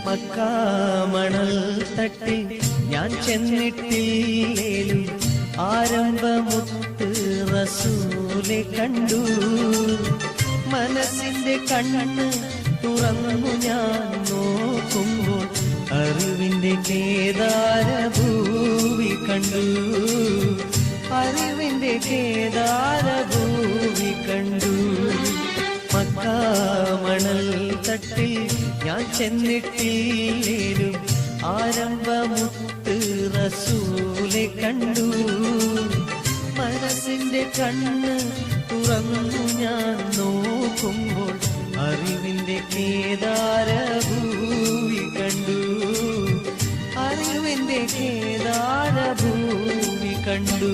മക്കാമണൽ തട്ടി ഞാൻ ചെന്നിട്ടില്ലേലും ആരംഭമുത്ത് റസൂലെ കണ്ടു. മനസ്സിന്റെ കണ്ണ് തുറന്നു ഞാൻ നോക്കുമ്പോൾ അറിവിന്റെ കേദാരഭൂവി കണ്ടു. അറിവിന്റെ കേദാരഭൂവി കണ്ടു. മക്കാമണൽ തട്ടി ഞാൻ ചെന്നിട്ടില്ലേലും ആരംഭമുത്ത് റസൂലെ കണ്ടു. മനസ്സിന്റെ കണ്ണ് തുറന്നു ഞാൻ നോക്കുമ്പോൾ അറിവിന്റെ കേദാരഭൂവി കണ്ടു. അറിവിന്റെ കേദാരഭൂവി കണ്ടു.